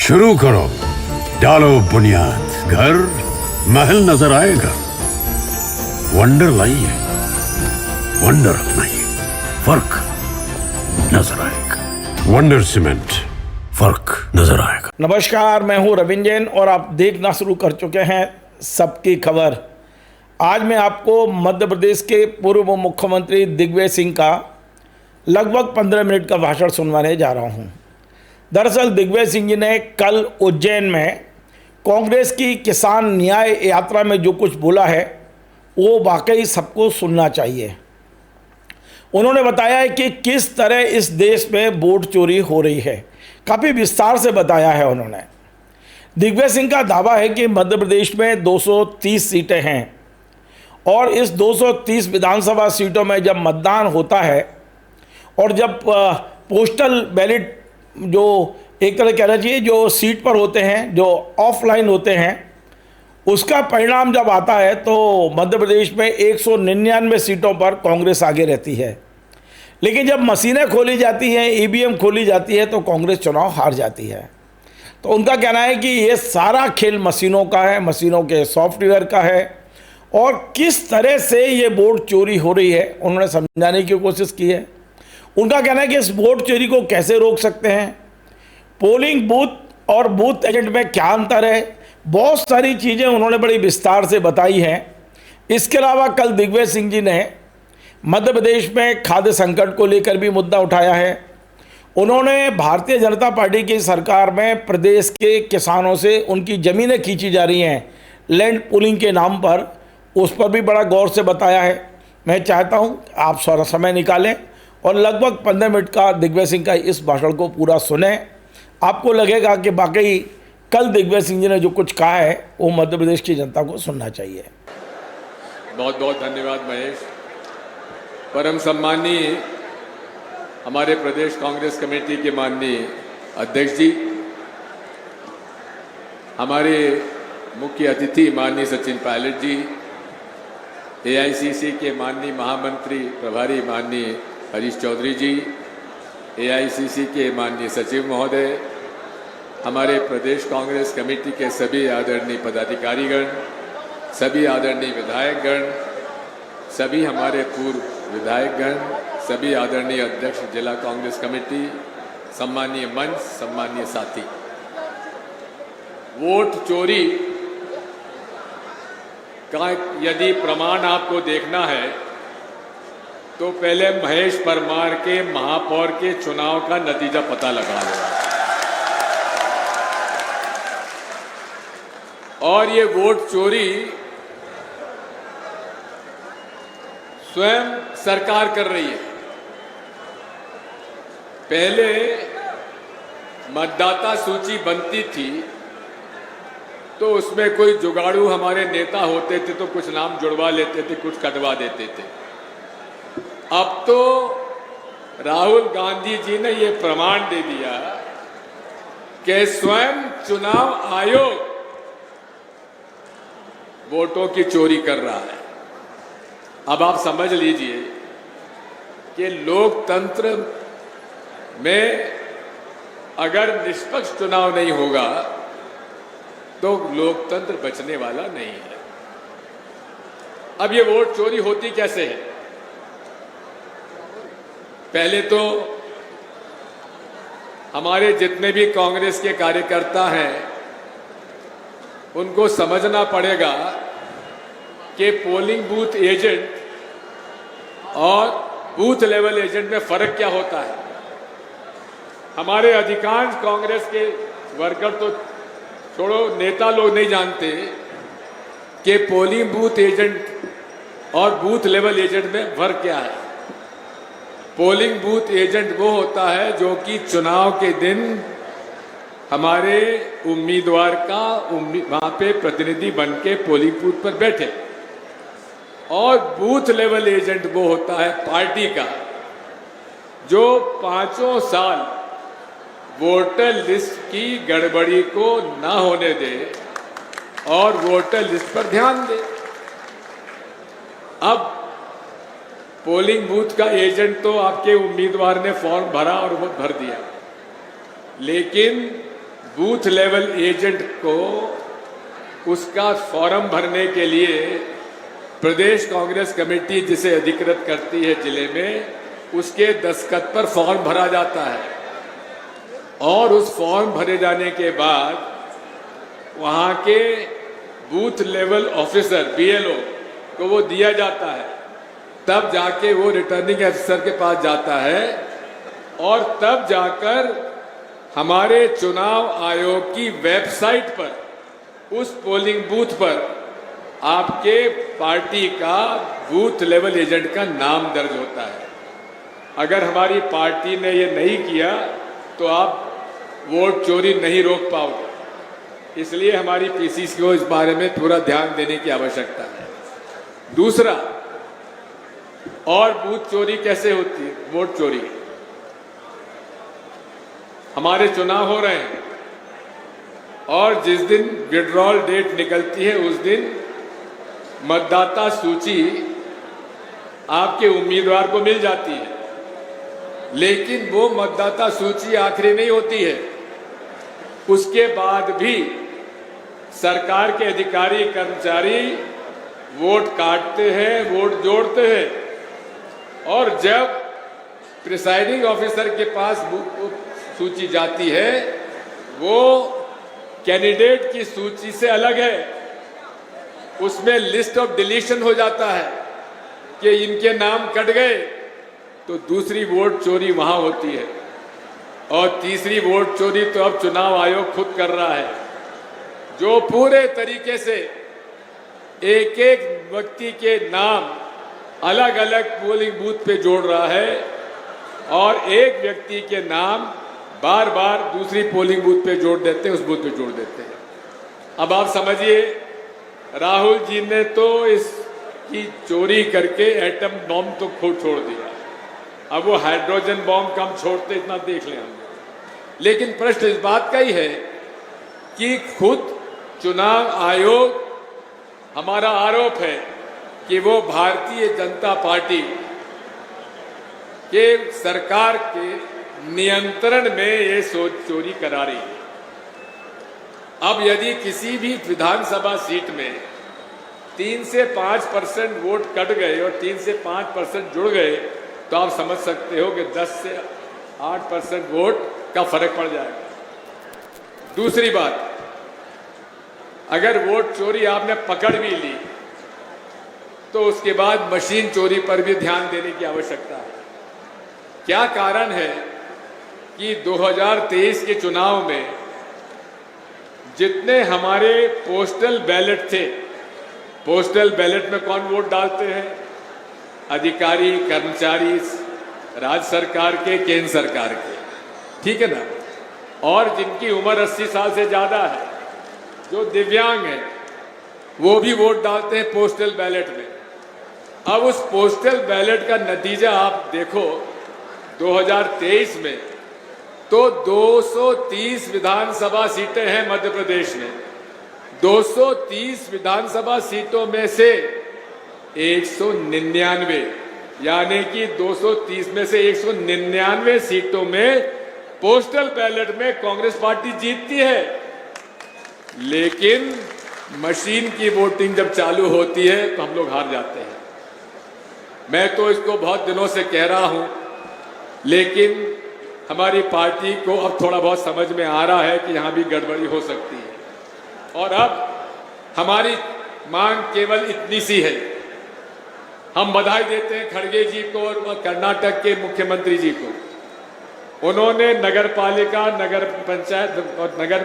शुरू करो, डालो बुनियाद, घर महल नजर आएगा। वंडर लाइए, वंडर अपनाइए, फर्क नजर आएगा। वंडर सीमेंट, फर्क नजर आएगा। नमस्कार, मैं हूं रविंद्र जैन और आप देखना शुरू कर चुके हैं सबकी खबर। आज मैं आपको मध्य प्रदेश के पूर्व मुख्यमंत्री दिग्विजय सिंह का लगभग 15 मिनट का भाषण सुनवाने जा रहा हूं। दरअसल दिग्विजय सिंह जी ने कल उज्जैन में कांग्रेस की किसान न्याय यात्रा में जो कुछ बोला है वो वाकई सबको सुनना चाहिए। उन्होंने बताया है कि किस तरह इस देश में वोट चोरी हो रही है, काफ़ी विस्तार से बताया है उन्होंने। दिग्विजय सिंह का दावा है कि मध्य प्रदेश में 230 सीटें हैं और इस 230 विधानसभा सीटों में जब मतदान होता है और जब पोस्टल बैलेट जो एक तरह कहना चाहिए जो सीट पर होते हैं, जो ऑफलाइन होते हैं, उसका परिणाम जब आता है तो मध्य प्रदेश में 199 सीटों पर कांग्रेस आगे रहती है। लेकिन जब मशीनें खोली जाती हैं, ईवीएम खोली जाती है तो कांग्रेस चुनाव हार जाती है। तो उनका कहना है कि ये सारा खेल मशीनों का है, मशीनों के सॉफ्टवेयर का है और किस तरह से ये वोट चोरी हो रही है उन्होंने समझाने की कोशिश की है। उनका कहना है कि इस वोट चोरी को कैसे रोक सकते हैं, पोलिंग बूथ और बूथ एजेंट में क्या अंतर है, बहुत सारी चीज़ें उन्होंने बड़ी विस्तार से बताई हैं। इसके अलावा कल दिग्विजय सिंह जी ने मध्य प्रदेश में खाद्य संकट को लेकर भी मुद्दा उठाया है। उन्होंने भारतीय जनता पार्टी की सरकार में प्रदेश के किसानों से उनकी ज़मीनें खींची जा रही हैं लैंड पूलिंग के नाम पर, उस पर भी बड़ा गौर से बताया है। मैं चाहता हूं आप सारा समय निकालें और लगभग 15 मिनट का दिग्विजय सिंह का इस भाषण को पूरा सुने। आपको लगेगा कि वाकई कल दिग्विजय सिंह जी ने जो कुछ कहा है वो मध्य प्रदेश की जनता को सुनना चाहिए। बहुत बहुत धन्यवाद महेश। परम सम्मानीय हमारे प्रदेश कांग्रेस कमेटी के माननीय अध्यक्ष जी, हमारे मुख्य अतिथि माननीय सचिन पायलट जी, एआईसीसी के माननीय महामंत्री प्रभारी माननीय हरीश चौधरी जी, एआईसीसी के माननीय सचिव महोदय, हमारे प्रदेश कांग्रेस कमेटी के सभी आदरणीय पदाधिकारीगण, सभी आदरणीय विधायकगण, सभी हमारे पूर्व विधायकगण, सभी आदरणीय अध्यक्ष जिला कांग्रेस कमेटी, सम्मानीय मंच, सम्मानीय साथी। वोट चोरी का यदि प्रमाण आपको देखना है तो पहले महेश परमार के महापौर के चुनाव का नतीजा पता लगा लो। और ये वोट चोरी स्वयं सरकार कर रही है। पहले मतदाता सूची बनती थी तो उसमें कोई जुगाड़ू हमारे नेता होते थे तो कुछ नाम जुड़वा लेते थे, कुछ कटवा देते थे। अब तो राहुल गांधी जी ने ये प्रमाण दे दिया कि स्वयं चुनाव आयोग वोटों की चोरी कर रहा है। अब आप समझ लीजिए कि लोकतंत्र में अगर निष्पक्ष चुनाव नहीं होगा तो लोकतंत्र बचने वाला नहीं है। अब ये वोट चोरी होती कैसे है? पहले तो हमारे जितने भी कांग्रेस के कार्यकर्ता हैं उनको समझना पड़ेगा कि पोलिंग बूथ एजेंट और बूथ लेवल एजेंट में फर्क क्या होता है। हमारे अधिकांश कांग्रेस के वर्कर तो छोड़ो, नेता लोग नहीं जानते कि पोलिंग बूथ एजेंट और बूथ लेवल एजेंट में फर्क क्या है। पोलिंग बूथ एजेंट वो होता है जो कि चुनाव के दिन हमारे उम्मीदवार का वहां पे प्रतिनिधि बन के पोलिंग बूथ पर बैठे, और बूथ लेवल एजेंट वो होता है पार्टी का जो 5 साल वोटर लिस्ट की गड़बड़ी को ना होने दे और वोटर लिस्ट पर ध्यान दे। अब पोलिंग बूथ का एजेंट तो आपके उम्मीदवार ने फॉर्म भरा और वो भर दिया, लेकिन बूथ लेवल एजेंट को उसका फॉर्म भरने के लिए प्रदेश कांग्रेस कमेटी जिसे अधिकृत करती है जिले में, उसके दस्तखत पर फॉर्म भरा जाता है और उस फॉर्म भरे जाने के बाद वहाँ के बूथ लेवल ऑफिसर BLO को वो दिया जाता है। तब जाके वो रिटर्निंग ऑफिसर के पास जाता है और तब जाकर हमारे चुनाव आयोग की वेबसाइट पर उस पोलिंग बूथ पर आपके पार्टी का बूथ लेवल एजेंट का नाम दर्ज होता है। अगर हमारी पार्टी ने ये नहीं किया तो आप वोट चोरी नहीं रोक पाओगे। इसलिए हमारी PCC को इस बारे में पूरा ध्यान देने की आवश्यकता है। दूसरा, और बूथ चोरी कैसे होती है? वोट चोरी, हमारे चुनाव हो रहे हैं और जिस दिन विड्रॉल डेट निकलती है उस दिन मतदाता सूची आपके उम्मीदवार को मिल जाती है, लेकिन वो मतदाता सूची आखिरी नहीं होती है। उसके बाद भी सरकार के अधिकारी कर्मचारी वोट काटते हैं, वोट जोड़ते हैं और जब प्रिसाइडिंग ऑफिसर के पास सूची जाती है वो कैंडिडेट की सूची से अलग है। उसमें लिस्ट ऑफ डिलीशन हो जाता है कि इनके नाम कट गए, तो दूसरी वोट चोरी वहां होती है। और तीसरी वोट चोरी तो अब चुनाव आयोग खुद कर रहा है, जो पूरे तरीके से एक एक व्यक्ति के नाम अलग अलग पोलिंग बूथ पे जोड़ रहा है और एक व्यक्ति के नाम बार बार दूसरी पोलिंग बूथ पे जोड़ देते हैं, उस बूथ पे जोड़ देते हैं। अब आप समझिए, राहुल जी ने तो इसकी चोरी करके एटम बॉम्ब तो खुद छोड़ दिया, अब वो हाइड्रोजन बॉम्ब कम छोड़ते इतना देख लें हमने। लेकिन प्रश्न इस बात का ही है कि खुद चुनाव आयोग, हमारा आरोप है कि वो भारतीय जनता पार्टी के सरकार के नियंत्रण में ये चोरी करा रही है। अब यदि किसी भी विधानसभा सीट में 3 से 5% वोट कट गए और 3 से 5% जुड़ गए तो आप समझ सकते हो कि 10 से 8% वोट का फर्क पड़ जाएगा। दूसरी बात, अगर वोट चोरी आपने पकड़ भी ली तो उसके बाद मशीन चोरी पर भी ध्यान देने की आवश्यकता है। क्या कारण है कि 2023 के चुनाव में जितने हमारे पोस्टल बैलेट थे, पोस्टल बैलेट में कौन वोट डालते हैं? अधिकारी, कर्मचारी, राज्य सरकार के, केंद्र सरकार के, ठीक है ना। और जिनकी उम्र 80 साल से ज्यादा है, जो दिव्यांग हैं, वो भी वोट डालते हैं पोस्टल बैलेट में। अब उस पोस्टल बैलेट का नतीजा आप देखो 2023 में तो 230 विधानसभा सीटें हैं मध्य प्रदेश में। 230 विधानसभा सीटों में से 199, यानी कि 230 में से 199 सीटों में पोस्टल बैलेट में कांग्रेस पार्टी जीतती है। लेकिन मशीन की वोटिंग जब चालू होती है तो हम लोग हार जाते हैं। मैं तो इसको बहुत दिनों से कह रहा हूं, लेकिन हमारी पार्टी को अब थोड़ा बहुत समझ में आ रहा है कि यहां भी गड़बड़ी हो सकती है। और अब हमारी मांग केवल इतनी सी है, हम बधाई देते हैं खड़गे जी को और कर्नाटक के मुख्यमंत्री जी को। उन्होंने नगर पालिका, नगर पंचायत और नगर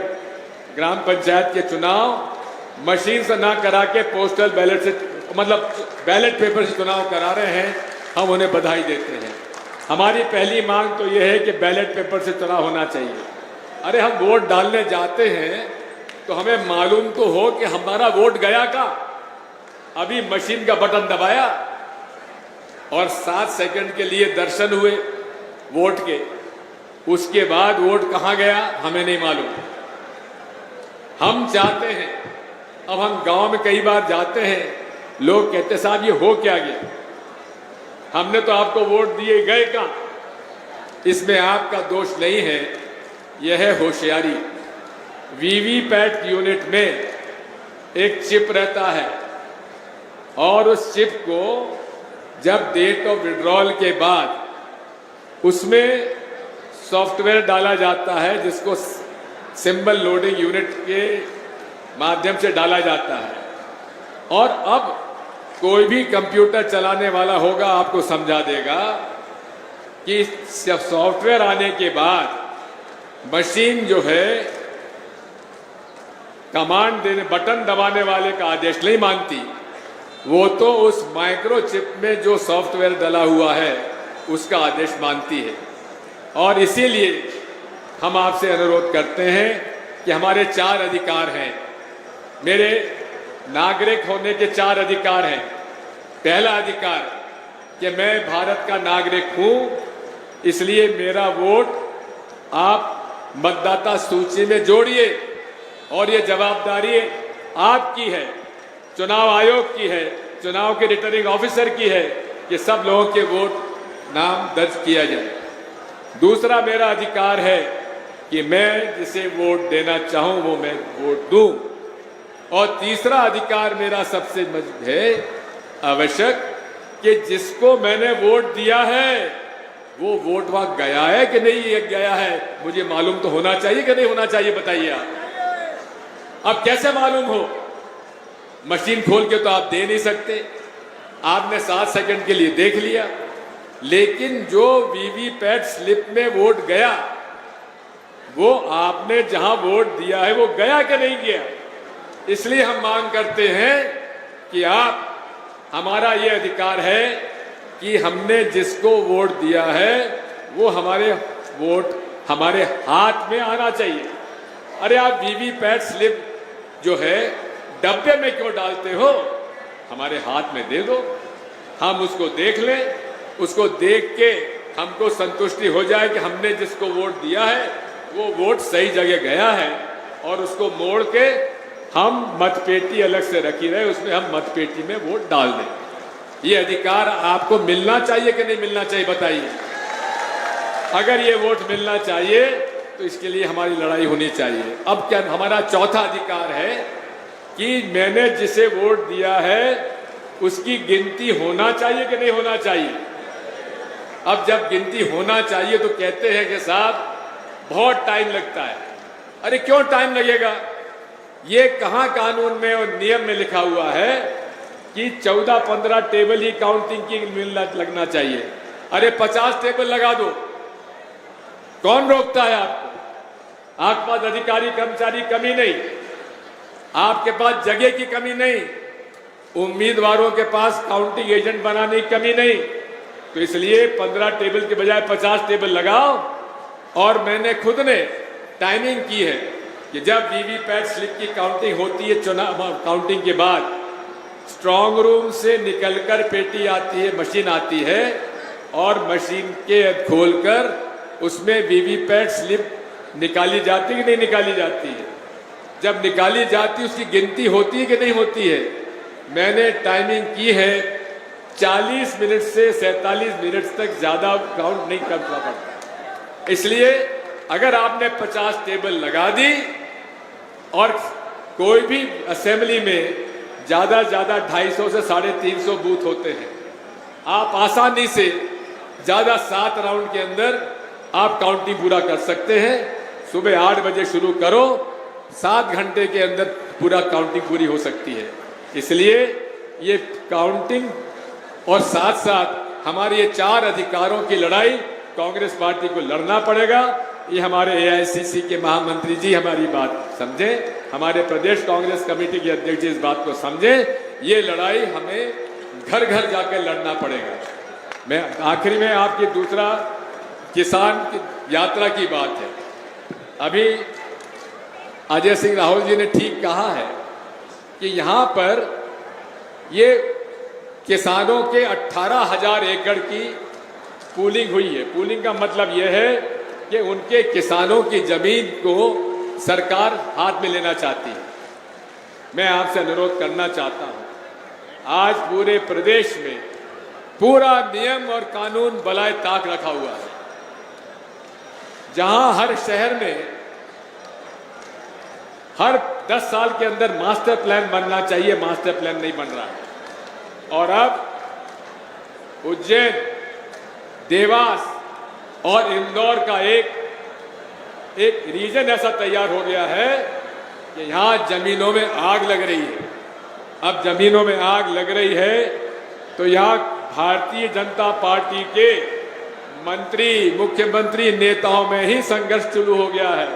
ग्राम पंचायत के चुनाव मशीन से ना करा के पोस्टल बैलेट से, मतलब बैलेट पेपर से चुनाव करा रहे हैं। हम उन्हें बधाई देते हैं। हमारी पहली मांग तो यह है कि बैलेट पेपर से चुनाव होना चाहिए। अरे हम वोट डालने जाते हैं तो हमें मालूम तो हो कि हमारा वोट गया का। अभी मशीन का बटन दबाया और 7 सेकंड के लिए दर्शन हुए वोट के, उसके बाद वोट कहां गया हमें नहीं मालूम। हम चाहते हैं, अब हम गांव में कई बार जाते हैं, लोग कहते साहब ये हो क्या गया, हमने तो आपको वोट दिए, गए कहां। इसमें आपका दोष नहीं है, यह है होशियारी। वीवीपैट यूनिट में एक चिप रहता है और उस चिप को जब डेट ऑफ विड्रॉल के बाद उसमें सॉफ्टवेयर डाला जाता है जिसको सिंबल लोडिंग यूनिट के माध्यम से डाला जाता है। और अब कोई भी कंप्यूटर चलाने वाला होगा आपको समझा देगा कि सॉफ्टवेयर आने के बाद मशीन जो है कमांड देने बटन दबाने वाले का आदेश नहीं मानती, वो तो उस माइक्रोचिप में जो सॉफ्टवेयर डला हुआ है उसका आदेश मानती है। और इसीलिए हम आपसे अनुरोध करते हैं कि हमारे 4 अधिकार हैं, मेरे नागरिक होने के 4 अधिकार हैं। पहला अधिकार कि मैं भारत का नागरिक हूं, इसलिए मेरा वोट आप मतदाता सूची में जोड़िए और ये जवाबदारी आपकी है, चुनाव आयोग की है, चुनाव के रिटर्निंग ऑफिसर की है कि सब लोगों के वोट नाम दर्ज किया जाए। दूसरा मेरा अधिकार है कि मैं जिसे वोट देना चाहूं वो मैं वोट दूं। और तीसरा अधिकार मेरा सबसे है आवश्यक कि जिसको मैंने वोट दिया है वो वोट वहां गया है कि नहीं गया है, मुझे मालूम तो होना चाहिए कि नहीं होना चाहिए, बताइए आप। अब कैसे मालूम हो? मशीन खोल के तो आप दे नहीं सकते, आपने 7 सेकंड के लिए देख लिया, लेकिन जो वीवीपैट स्लिप में वोट गया वो आपने जहां वोट दिया है वो गया कि नहीं गया। इसलिए हम मांग करते हैं कि आप, हमारा ये अधिकार है कि हमने जिसको वोट दिया है वो हमारे वोट हमारे हाथ में आना चाहिए। अरे आप वीवीपैट स्लिप जो है डब्बे में क्यों डालते हो? हमारे हाथ में दे दो, हम उसको देख लें, उसको देख के हमको संतुष्टि हो जाए कि हमने जिसको वोट दिया है वो वोट सही जगह गया है, और उसको मोड़ के हम मतपेटी अलग से रखी रहे, उसमें हम मतपेटी में वोट डाल दें। ये अधिकार आपको मिलना चाहिए कि नहीं मिलना चाहिए, बताइए। अगर ये वोट मिलना चाहिए तो इसके लिए हमारी लड़ाई होनी चाहिए। अब क्या हमारा चौथा अधिकार है कि मैंने जिसे वोट दिया है उसकी गिनती होना चाहिए कि नहीं होना चाहिए। अब जब गिनती होना चाहिए तो कहते हैं कि साहब बहुत टाइम लगता है। अरे क्यों टाइम लगेगा? ये कहां कानून में और नियम में लिखा हुआ है कि 14-15 टेबल ही काउंटिंग की मिलना लगना चाहिए। अरे 50 टेबल लगा दो, कौन रोकता है आपको? आपके पास अधिकारी कर्मचारी कमी नहीं, आपके पास जगह की कमी नहीं, उम्मीदवारों के पास काउंटिंग एजेंट बनाने की कमी नहीं। तो इसलिए 15 टेबल के बजाय 50 टेबल लगाओ। और मैंने खुद ने टाइमिंग की है कि जब वीवीपैट स्लिप की काउंटिंग होती है, चुनाव काउंटिंग के बाद स्ट्रांग रूम से निकलकर पेटी आती है, मशीन आती है, और मशीन के खोलकर उसमें वीवीपैट स्लिप निकाली जाती है कि नहीं निकाली जाती है। जब निकाली जाती है उसकी गिनती होती है कि नहीं होती है। मैंने टाइमिंग की है, 40 मिनट से 47 मिनट तक ज्यादा काउंट नहीं करना पड़ता। इसलिए अगर आपने 50 टेबल लगा दी और कोई भी असेंबली में ज्यादा 250 से 350 बूथ होते हैं, आप आसानी से ज्यादा 7 राउंड के अंदर आप काउंटिंग पूरा कर सकते हैं। सुबह 8 बजे शुरू करो, 7 घंटे के अंदर पूरा काउंटिंग पूरी हो सकती है। इसलिए ये काउंटिंग और साथ साथ हमारे ये 4 अधिकारों की लड़ाई कांग्रेस पार्टी को लड़ना पड़ेगा। ये हमारे एआईसीसी के महामंत्री जी हमारी बात समझें, हमारे प्रदेश कांग्रेस कमेटी के अध्यक्ष जी इस बात को समझें। ये लड़ाई हमें घर घर जाकर लड़ना पड़ेगा। मैं आखिरी में आपकी दूसरा किसान की यात्रा की बात है। अभी अजय सिंह राहुल जी ने ठीक कहा है कि यहाँ पर ये किसानों के 18,000 एकड़ की पूलिंग हुई है। पूलिंग का मतलब यह है कि उनके किसानों की जमीन को सरकार हाथ में लेना चाहती है। मैं आपसे अनुरोध करना चाहता हूं, आज पूरे प्रदेश में पूरा नियम और कानून बलाए ताक रखा हुआ है। जहां हर शहर में हर 10 साल के अंदर मास्टर प्लान बनना चाहिए, मास्टर प्लान नहीं बन रहा है। और अब उज्जैन, देवास और इंदौर का एक रीजन ऐसा तैयार हो गया है कि यहाँ जमीनों में आग लग रही है। अब जमीनों में आग लग रही है तो यहाँ भारतीय जनता पार्टी के मंत्री, मुख्यमंत्री, नेताओं में ही संघर्ष शुरू हो गया है।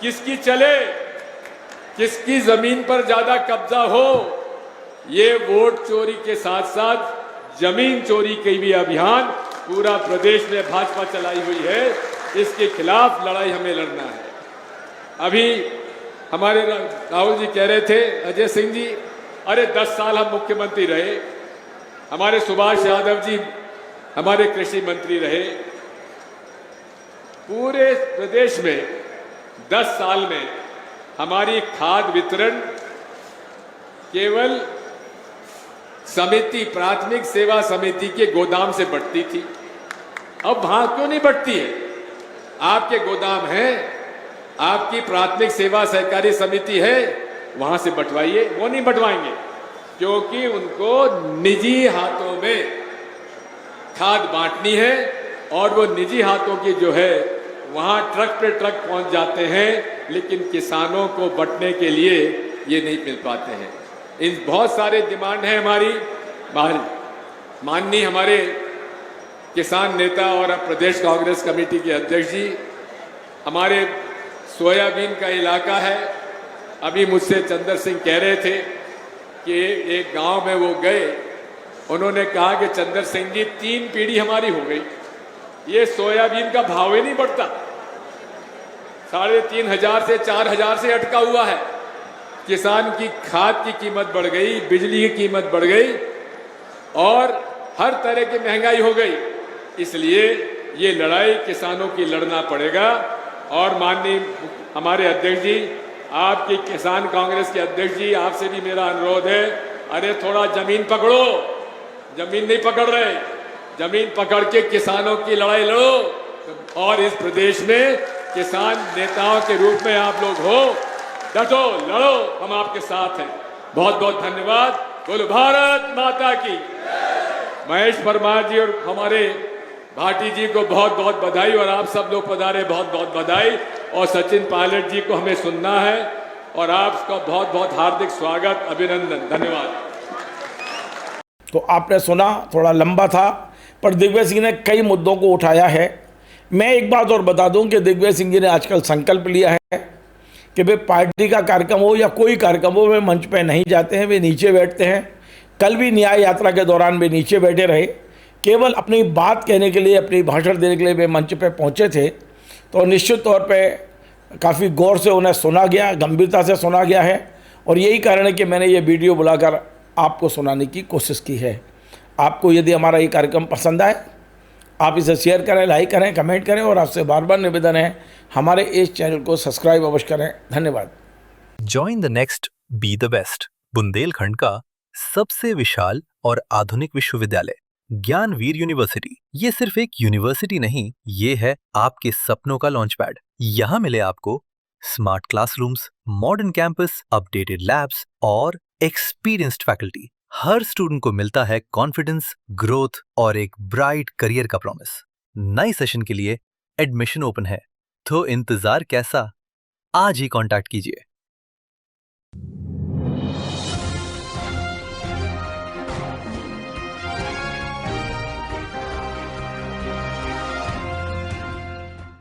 किसकी चले, किसकी जमीन पर ज्यादा कब्जा हो, ये वोट चोरी के साथ साथ जमीन चोरी के भी अभियान पूरा प्रदेश में भाजपा चलाई हुई है। इसके खिलाफ लड़ाई हमें लड़ना है। अभी हमारे राहुल जी कह रहे थे, अजय सिंह जी, अरे 10 साल हम मुख्यमंत्री रहे, हमारे सुभाष यादव जी हमारे कृषि मंत्री रहे। पूरे प्रदेश में 10 साल में हमारी खाद वितरण केवल समिति, प्राथमिक सेवा समिति के गोदाम से बढ़ती थी। अब वहां क्यों नहीं बढ़ती है? आपके गोदाम है, आपकी प्राथमिक सेवा सहकारी समिति है, वहां से बंटवाइए। वो नहीं बंटवाएंगे क्योंकि उनको निजी हाथों में खाद बांटनी है और वो निजी हाथों की जो है वहां ट्रक पे ट्रक पहुंच जाते हैं, लेकिन किसानों को बंटने के लिए ये नहीं मिल पाते हैं। इन बहुत सारे डिमांड है हमारी। माननीय हमारे किसान नेता और प्रदेश कांग्रेस कमेटी के अध्यक्ष जी, हमारे सोयाबीन का इलाका है। अभी मुझसे चंद्र सिंह कह रहे थे कि एक गांव में वो गए, उन्होंने कहा कि चंद्र सिंह जी 3 पीढ़ी हमारी हो गई, ये सोयाबीन का भाव ही नहीं बढ़ता। 3,500 से 4,000 से अटका हुआ है। किसान की खाद की कीमत बढ़ गई, बिजली की कीमत बढ़ गई और हर तरह की महंगाई हो गई। इसलिए ये लड़ाई किसानों की लड़ना पड़ेगा। और माननीय हमारे अध्यक्ष जी, आपकी किसान कांग्रेस के अध्यक्ष जी, आपसे भी मेरा अनुरोध है, अरे थोड़ा जमीन पकड़ो। जमीन नहीं पकड़ रहे, जमीन पकड़ के किसानों की लड़ाई लड़ो। और इस प्रदेश में किसान नेताओं के रूप में आप लोग हो, डटो, लड़ो, हम आपके साथ हैं। बहुत बहुत धन्यवाद। बोलो भारत माता की। महेश परमार जी और हमारे भाटी जी को बहुत बहुत बधाई, और आप सब लोग पधारे, बहुत बहुत बधाई। और सचिन पायलट जी को हमें सुनना है और आपका बहुत बहुत हार्दिक स्वागत, अभिनंदन, धन्यवाद। तो आपने सुना, थोड़ा लंबा था, पर दिग्विजय सिंह ने कई मुद्दों को उठाया है। मैं एक बात और बता दूं कि दिग्विजय सिंह जी ने आजकल संकल्प लिया है कि वे पार्टी का कार्यक्रम हो या कोई कार्यक्रम हो, वे मंच पे नहीं जाते हैं, वे नीचे बैठते हैं। कल भी न्याय यात्रा के दौरान वे नीचे बैठे रहे, केवल अपनी बात कहने के लिए, अपनी भाषण देने के लिए वे मंच पे पहुंचे थे। तो निश्चित तौर पे काफ़ी गौर से उन्हें सुना गया, गंभीरता से सुना गया है, और यही कारण है कि मैंने ये वीडियो बुलाकर आपको सुनाने की कोशिश की है। आपको यदि हमारा ये कार्यक्रम पसंद आए, आप इसे शेयर करें, लाइक करें, कमेंट करें, और आपसे बार बार निवेदन है हमारे इस चैनल को सब्सक्राइब अवश्य करें। धन्यवाद। Join the next be the best, Bundelkhand का सबसे विशाल और आधुनिक विश्वविद्यालय ज्ञानवीर यूनिवर्सिटी। ये सिर्फ एक यूनिवर्सिटी नहीं, ये है आपके सपनों का लॉन्च पैड। यहाँ मिले आपको smart classrooms, modern campus, updated labs और एक्सपीरियंस्ड फैकल्टी। हर स्टूडेंट को मिलता है कॉन्फिडेंस, ग्रोथ और एक ब्राइट करियर का प्रॉमिस। नए सेशन के लिए एडमिशन ओपन है, तो इंतजार कैसा? आज ही कांटेक्ट कीजिए।